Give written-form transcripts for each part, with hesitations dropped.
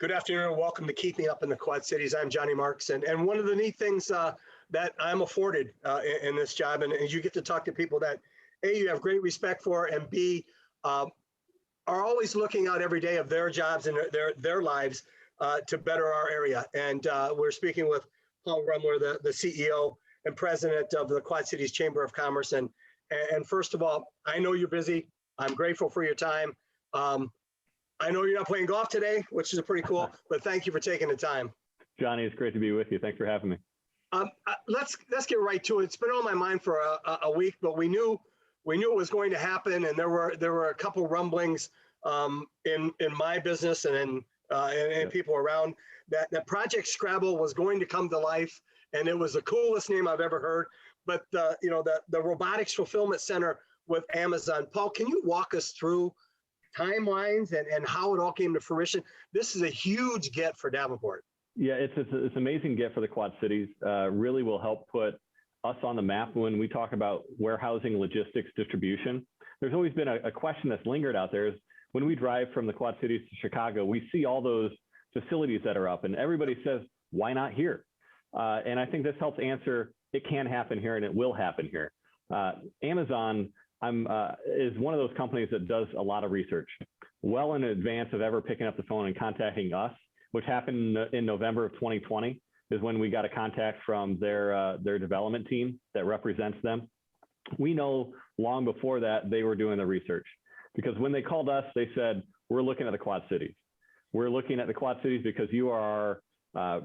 Good afternoon and welcome to Keep Me Up in the Quad Cities. I'm Johnny Marks, and one of the neat things that I'm afforded in this job, and you get to talk to people that A, you have great respect for, and B, are always looking out every day of their jobs and their lives to better our area. And we're speaking with Paul Rumler, the CEO and president of the Quad Cities Chamber of Commerce. And first of all, I know you're busy. I'm grateful for your time. I know you're not playing golf today, which is pretty cool, but thank you for taking the time. Johnny, it's great to be with you. Thanks for having me. Let's get right to it. It's been on my mind for a week, but we knew it was going to happen, and there were a couple rumblings in my business and people around that Project Scrabble was going to come to life, and it was the coolest name I've ever heard. But the robotics fulfillment center with Amazon. Paul, can you walk us through timelines and how it all came to fruition? This is a huge get for Davenport. Yeah, it's an amazing get for the Quad Cities. Really will help put us on the map when we talk about warehousing, logistics, distribution. There's always been a question that's lingered out there is when we drive from the Quad Cities to Chicago, we see all those facilities that are up and everybody says, why not here? And I think this helps answer, it can happen here and it will happen here. Amazon is one of those companies that does a lot of research well in advance of ever picking up the phone and contacting us, which happened in November of 2020 is when we got a contact from their development team that represents them. We know long before that they were doing the research because when they called us, they said, we're looking at the Quad Cities. We're looking at the Quad Cities because you are a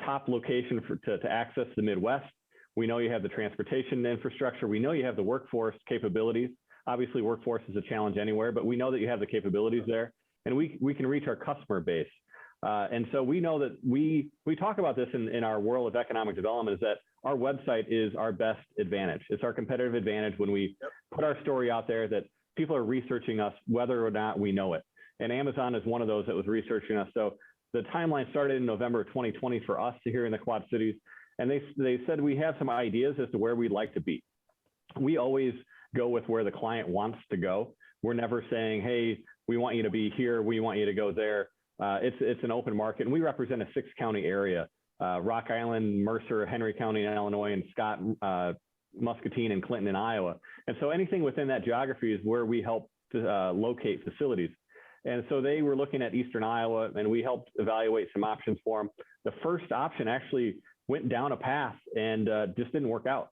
top location to access the Midwest. We know you have the transportation infrastructure. We know you have the workforce capabilities. Obviously, workforce is a challenge anywhere, but we know that you have the capabilities there, and we can reach our customer base. And so we know that we talk about this in our world of economic development is that our website is our best advantage. It's our competitive advantage when we put our story out there that people are researching us whether or not we know it. And Amazon is one of those that was researching us. So the timeline started in November of 2020 for us here in the Quad Cities. And they said we have some ideas as to where we'd like to be. We always go with where the client wants to go. We're never saying, hey, we want you to be here. We want you to go there. It's an open market. And we represent a 6-county area, Rock Island, Mercer, Henry County in Illinois, and Scott, Muscatine, and Clinton in Iowa. And so anything within that geography is where we help to locate facilities. And so they were looking at Eastern Iowa, and we helped evaluate some options for them. The first option actually went down a path and just didn't work out.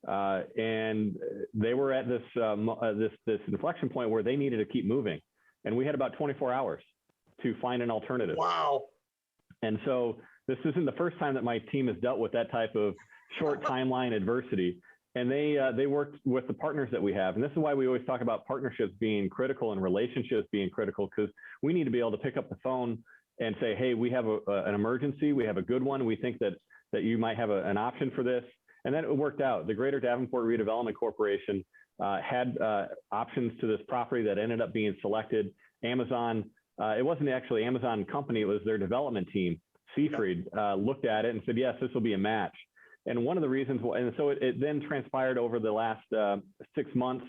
And they were at this inflection point where they needed to keep moving. And we had about 24 hours to find an alternative. Wow. And so this isn't the first time that my team has dealt with that type of short timeline adversity. And they worked with the partners that we have. And this is why we always talk about partnerships being critical and relationships being critical, because we need to be able to pick up the phone and say, hey, we have an emergency. We have a good one. We think that you might have an option for this. And then it worked out. The Greater Davenport Redevelopment Corporation had options to this property that ended up being selected. Amazon, it wasn't actually Amazon company, it was their development team, Seafried, looked at it and said, yes, this will be a match. And one of the reasons, and so it then transpired over the last 6 months,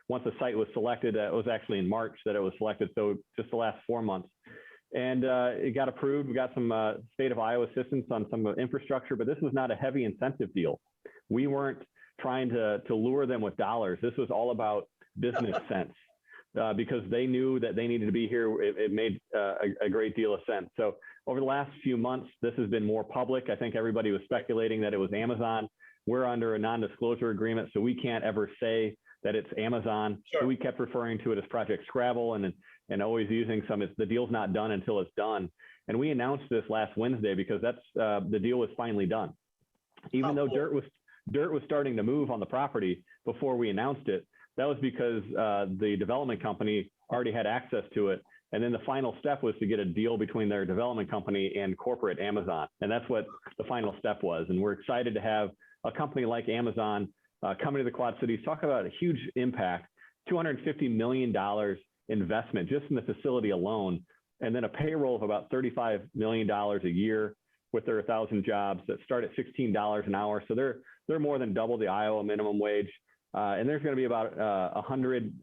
once the site was selected, it was actually in March that it was selected, so just the last 4 months. And it got approved. We got some state of Iowa assistance on some infrastructure, but this was not a heavy incentive deal. We weren't trying to lure them with dollars. This was all about business sense because they knew that they needed to be here. It made a great deal of sense. So over the last few months, this has been more public. I think everybody was speculating that it was Amazon. We're under a non-disclosure agreement, so we can't ever say that it's Amazon. Sure. So we kept referring to it as Project Scrabble and always using the deal's not done until it's done. And we announced this last Wednesday because that's the deal was finally done. Even though dirt was starting to move on the property before we announced it, that was because the development company already had access to it. And then the final step was to get a deal between their development company and corporate Amazon. And that's what the final step was. And we're excited to have a company like Amazon coming to the Quad Cities. Talk about a huge impact, $250 million investment just in the facility alone, and then a payroll of about $35 million a year with their 1,000 jobs that start at $16 an hour. So they're more than double the Iowa minimum wage. And there's going to be about 100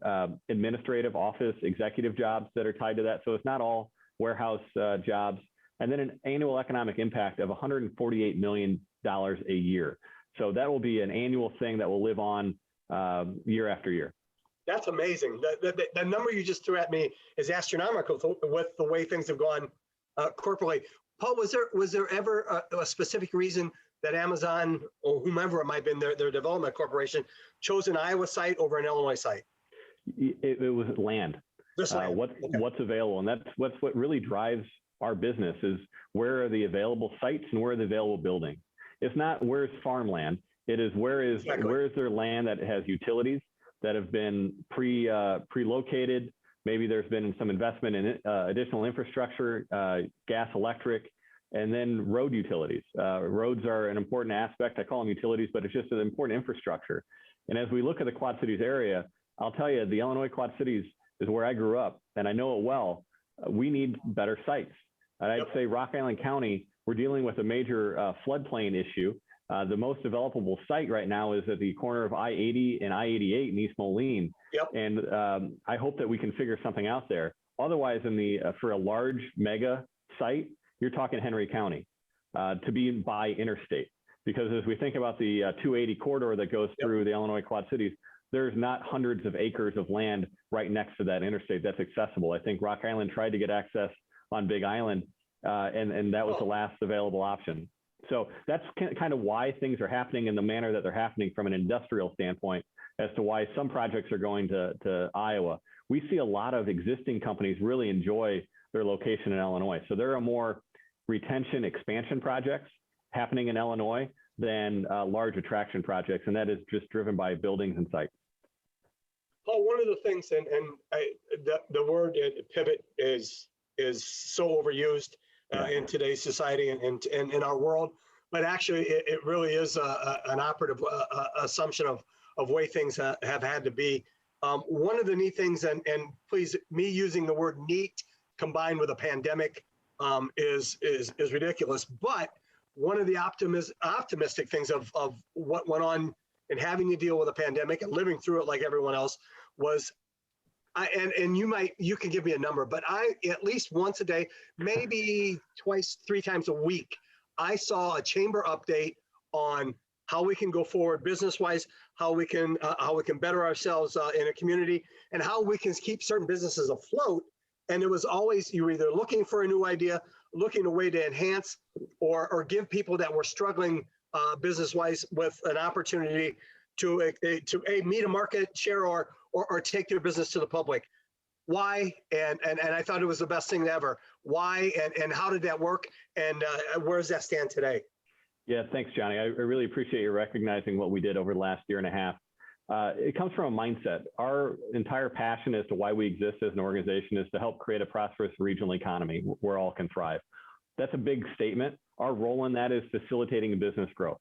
administrative office executive jobs that are tied to that. So it's not all warehouse jobs, and then an annual economic impact of $148 million a year. So that will be an annual thing that will live on year after year. That's amazing. The number you just threw at me is astronomical with the way things have gone corporately. Paul, was there ever a specific reason that Amazon or whomever it might have been, their development corporation, chose an Iowa site over an Illinois site? It was land. Land. What's available, and that's what really drives our business is where are the available sites and where are the available buildings. It's not where's farmland. It is where is there land that has utilities that have been pre-located. Maybe there's been some investment in additional infrastructure, gas, electric, and then road utilities. Roads are an important aspect. I call them utilities, but it's just an important infrastructure. And as we look at the Quad Cities area, I'll tell you, the Illinois Quad Cities is where I grew up, and I know it well. We need better sites. And I'd say Rock Island County, we're dealing with a major floodplain issue. The most developable site right now is at the corner of I-80 and I-88 in East Moline. And I hope that we can figure something out there. Otherwise, for a large mega site, you're talking Henry County to be by interstate. Because as we think about the 280 corridor that goes through the Illinois Quad Cities, there's not hundreds of acres of land right next to that interstate that's accessible. I think Rock Island tried to get access on Big Island, and that was the last available option. So that's kind of why things are happening in the manner that they're happening from an industrial standpoint as to why some projects are going to Iowa. We see a lot of existing companies really enjoy their location in Illinois. So there are more retention expansion projects happening in Illinois than large attraction projects, and that is just driven by buildings and sites. Paul, one of the things, and the word pivot is so overused in today's society and in our world, but actually it really is an operative assumption of way things have had to be. One of the neat things, and please, me using the word neat combined with a pandemic is ridiculous, but one of the optimistic things of what went on in having to deal with a pandemic and living through it like everyone else was, and you can give me a number, but I, at least once a day, maybe twice, 3 times a week, I saw a chamber update on how we can go forward business-wise, how we can better ourselves in a community, and how we can keep certain businesses afloat. And it was always, you were either looking for a new idea, looking a way to enhance, or give people that were struggling business-wise with an opportunity to meet a market share or take their business to the public. Why? And I thought it was the best thing ever. Why? And how did that work? And where does that stand today? Yeah, thanks, Johnny. I really appreciate you recognizing what we did over the last year and a half. It comes from a mindset. Our entire passion as to why we exist as an organization is to help create a prosperous regional economy where all can thrive. That's a big statement. Our role in that is facilitating business growth.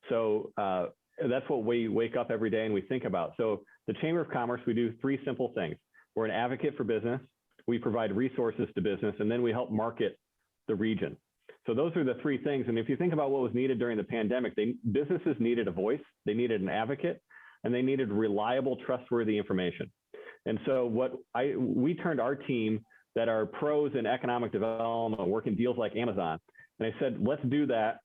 So that's what we wake up every day and we think about. So the Chamber of Commerce, we do 3 simple things. We're an advocate for business, we provide resources to business, and then we help market the region. So those are the 3 things. And if you think about what was needed during the pandemic, businesses needed a voice, they needed an advocate, and they needed reliable, trustworthy information. And so we turned our team that are pros in economic development, working deals like Amazon, and I said, let's do that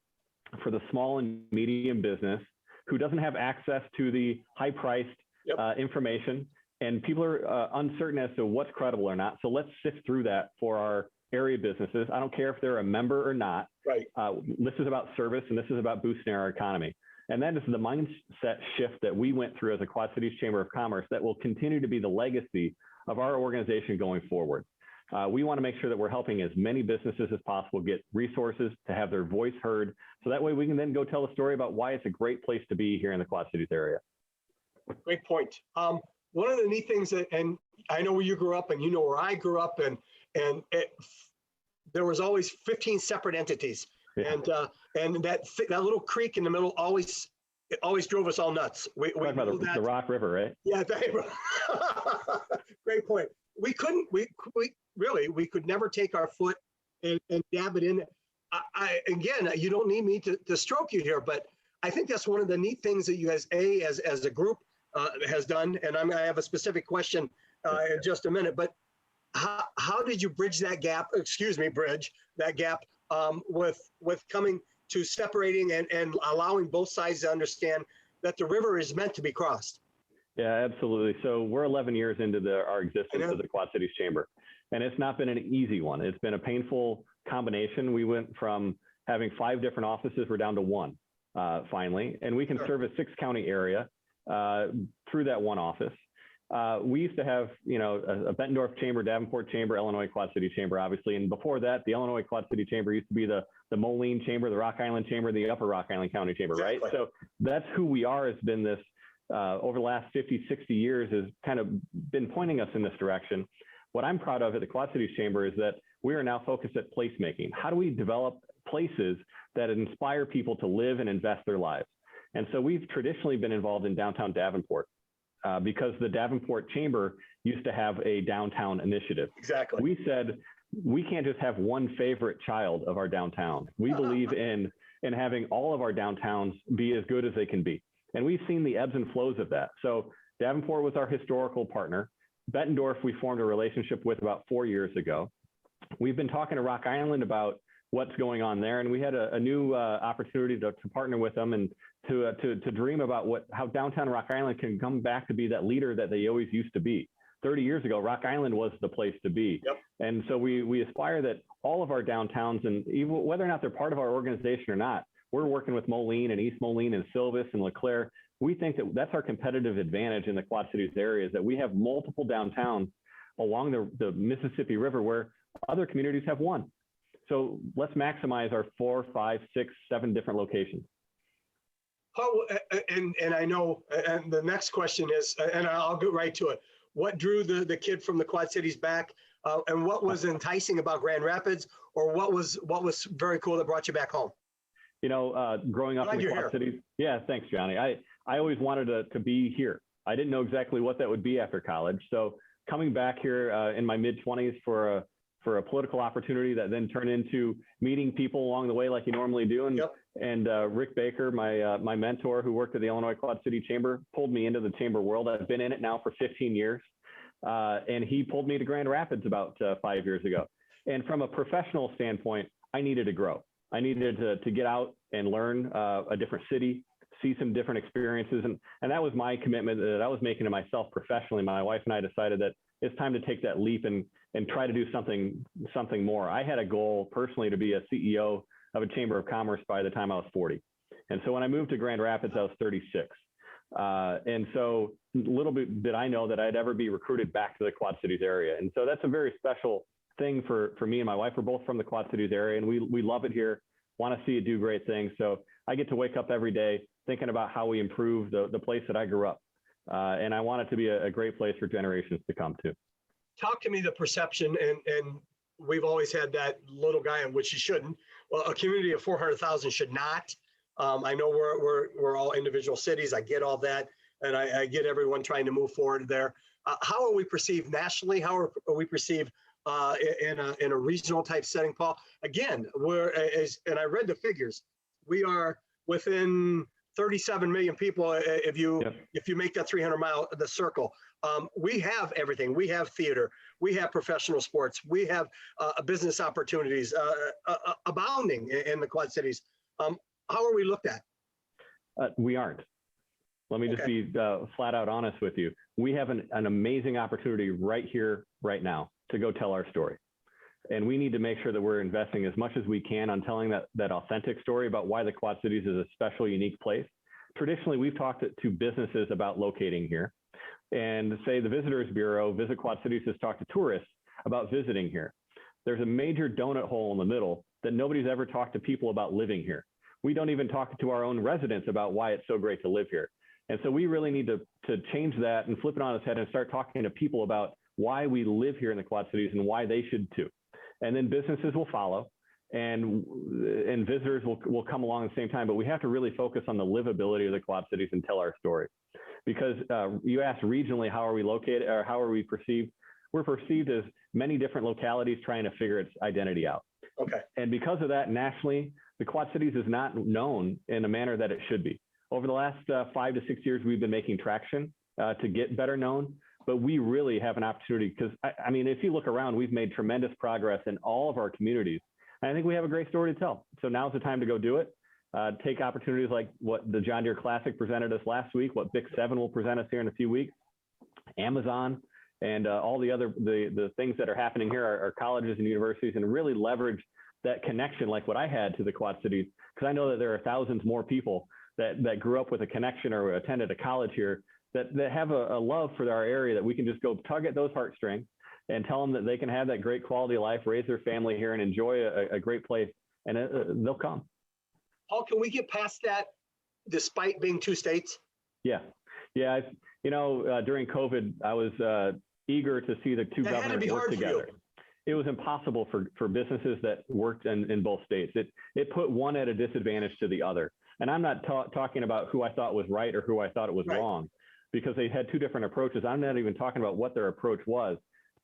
for the small and medium business who doesn't have access to the high-priced information, and people are uncertain as to what's credible or not. So let's sift through that for our area businesses. I don't care if they're a member or not. Right. This is about service, and this is about boosting our economy. And that is the mindset shift that we went through as a Quad Cities Chamber of Commerce that will continue to be the legacy of our organization going forward. We want to make sure that we're helping as many businesses as possible get resources to have their voice heard. So that way we can then go tell a story about why it's a great place to be here in the Quad Cities area. Great point. One of the neat things and I know where you grew up and you know where I grew up, and there was always 15 separate entities. Yeah. And that little creek in the middle always drove us all nuts. We about the Rock River, right? Yeah, great point. We could never take our foot and dab it in. Again, you don't need me to stroke you here, but I think that's one of the neat things that you guys, as a group, has done. And I have a specific question in just a minute. But how how did you bridge that gap? Excuse me, bridge that gap with coming to separating and allowing both sides to understand that the river is meant to be crossed? Yeah, absolutely. So we're 11 years into our existence of the Quad Cities Chamber, and it's not been an easy one. It's been a painful combination. We went from having 5 different offices, we're down to 1 finally, and we can service 6-county area through that one office. We used to have, a Bettendorf Chamber, Davenport Chamber, Illinois Quad City Chamber, obviously. And before that, the Illinois Quad City Chamber used to be the Moline Chamber, the Rock Island Chamber, the Upper Rock Island County Chamber, right? So that's who we are, has been this, over the last 50, 60 years, has kind of been pointing us in this direction. What I'm proud of at the Quad Cities Chamber is that we are now focused at placemaking. How do we develop places that inspire people to live and invest their lives? And so we've traditionally been involved in downtown Davenport. Because the Davenport Chamber used to have a downtown initiative. Exactly. We said, we can't just have one favorite child of our downtown. We believe in having all of our downtowns be as good as they can be. And we've seen the ebbs and flows of that. So Davenport was our historical partner. Bettendorf, we formed a relationship with about 4 years ago. We've been talking to Rock Island about what's going on there. And we had a new opportunity to partner with them and to dream about how downtown Rock Island can come back to be that leader that they always used to be. 30 years ago, Rock Island was the place to be. Yep. And so we aspire that all of our downtowns, and even whether or not they're part of our organization or not, we're working with Moline and East Moline and Silvis and LeClaire. We think that that's our competitive advantage in the Quad Cities area, is that we have multiple downtowns along the Mississippi River where other communities have one. So let's maximize our 4, 5, 6, 7 different locations. And I know, and the next question is, and I'll get right to it. What drew the kid from the Quad Cities back, and what was enticing about Grand Rapids, or what was very cool that brought you back home? Growing up in the Quad Cities. Yeah, thanks, Johnny. I always wanted to be here. I didn't know exactly what that would be after college. So coming back here in my mid-20s for a political opportunity that then turned into meeting people along the way like you normally do. And Rick Baker, my mentor who worked at the Illinois Quad City Chamber, pulled me into the chamber world. I've been in it now for 15 years. And he pulled me to Grand Rapids about 5 years ago. And from a professional standpoint, I needed to grow. I needed to get out and learn a different city, see some different experiences. And that was my commitment that I was making to myself professionally. My wife and I decided that it's time to take that leap and try to do something more. I had a goal personally to be a CEO of a Chamber of Commerce by the time I was 40. And so when I moved to Grand Rapids, I was 36. And so little bit did I know that I'd ever be recruited back to the Quad Cities area. And so that's a very special thing for me and my wife. We're both from the Quad Cities area, and we love it here, want to see it do great things. So I get to wake up every day thinking about how we improve the place that I grew up. And I want it to be a great place for generations to come to. Talk to me the perception, and we've always had that little guy, in which you shouldn't. Well, a community of 400,000 should not. I know we're all individual cities. I get all that, and I get everyone trying to move forward there. How are we perceived nationally? How are we perceived in a regional type setting, Paul? Again, and I read the figures. We are within 37 million people if you make that 300-mile the circle. We have everything. We have theater. We have professional sports. We have business opportunities abounding in the Quad Cities. How are we looked at? We aren't. Let me just be flat out honest with you. We have an amazing opportunity right here, right now, to go tell our story. And we need to make sure that we're investing as much as we can on telling that authentic story about why the Quad Cities is a special, unique place. Traditionally, we've talked to businesses about locating here. And say the Visitors Bureau, Visit Quad Cities, has talked to tourists about visiting here. There's a major donut hole in the middle that nobody's ever talked to people about living here. We don't even talk to our own residents about why it's so great to live here. And so we really need to change that and flip it on its head and start talking to people about why we live here in the Quad Cities and why they should too. And then businesses will follow, and visitors will come along at the same time. But we have to really focus on the livability of the Quad Cities and tell our story. Because you asked regionally, how are we located, or how are we perceived? We're perceived as many different localities trying to figure its identity out. Okay. And because of that, nationally, the Quad Cities is not known in a manner that it should be. Over the last 5 to 6 years, we've been making traction to get better known. but we really have an opportunity because, I mean, if you look around, we've made tremendous progress in all of our communities. And I think we have a great story to tell. So now's the time to go do it. Take opportunities like what the John Deere Classic presented us last week, what Bix 7 will present us here in a few weeks, Amazon, and all the other the things that are happening here are colleges and universities, and really leverage that connection like what I had to the Quad Cities, because I know that there are thousands more people that grew up with a connection or attended a college here that have a love for our area, that we can just go tug at those heartstrings and tell them that they can have that great quality of life, raise their family here, and enjoy a great place, and they'll come. Paul, can we get past that despite being two states? Yeah. During COVID, I was eager to see the two governors work together. It was impossible for businesses that worked in both states. It put one at a disadvantage to the other. And I'm not talking about who I thought was right or who I thought it was wrong, because they had two different approaches. I'm not even talking about what their approach was.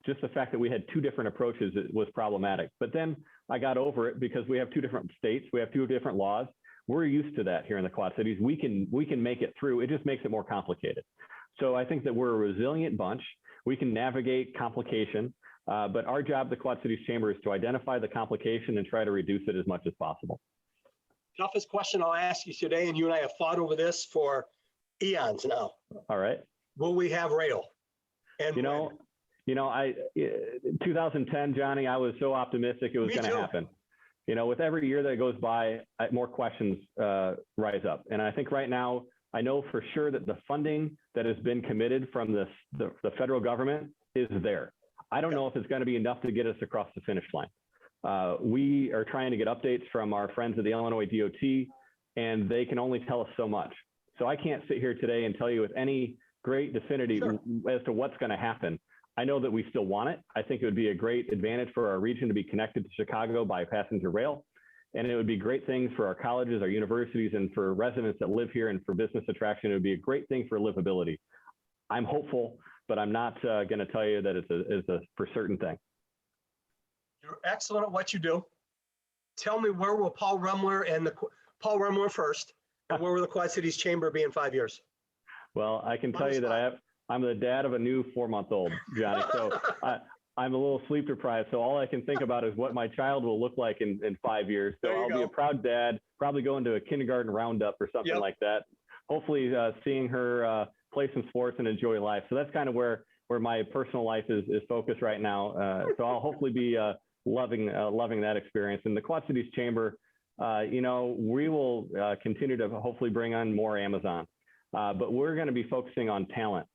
Just the fact that we had two different approaches was problematic. But then I got over it because we have two different states. We have two different laws. We're used to that here in the Quad Cities. We can make it through. It just makes it more complicated. So I think that we're a resilient bunch. We can navigate complication. But our job, the Quad Cities Chamber, is to identify the complication and try to reduce it as much as possible. Toughest question I'll ask you today, and you and I have fought over this for eons now. All right. Will we have rail? And 2010, Johnny, I was so optimistic it was going to happen. With every year that goes by, more questions rise up. And I think right now, I know for sure that the funding that has been committed from the federal government is there. I don't know if it's going to be enough to get us across the finish line. We are trying to get updates from our friends at the Illinois DOT, and they can only tell us so much. So I can't sit here today and tell you with any great definitivity as to what's going to happen. I know that we still want it. I think it would be a great advantage for our region to be connected to Chicago by passenger rail. And it would be great things for our colleges, our universities, and for residents that live here, and for business attraction. It would be a great thing for livability. I'm hopeful, but I'm not going to tell you that it's a for certain thing. You're excellent at what you do. Tell me, where will Paul Rumler first, and where will the Quad Cities Chamber be in 5 years? Well, I can tell you that I'm the dad of a new 4-month-old, Johnny. So I'm a little sleep deprived. So all I can think about is what my child will look like in 5 years. So I'll be a proud dad, probably going to a kindergarten roundup or something like that. Hopefully seeing her play some sports and enjoy life. So that's kind of where my personal life is focused right now. So I'll hopefully be loving that experience. And the Quad Cities Chamber, we will continue to hopefully bring on more Amazon, but we're going to be focusing on talent.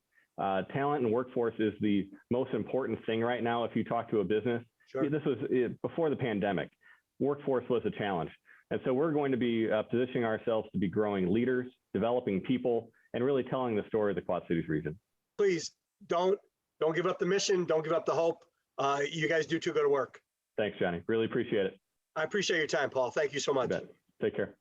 Talent and workforce is the most important thing right now. If you talk to a business, this was before the pandemic, workforce was a challenge. And so we're going to be positioning ourselves to be growing leaders, developing people, and really telling the story of the Quad Cities region. Please don't give up the mission. Don't give up the hope. You guys do too good work. Thanks, Johnny. Really appreciate it. I appreciate your time, Paul. Thank you so much. Take care.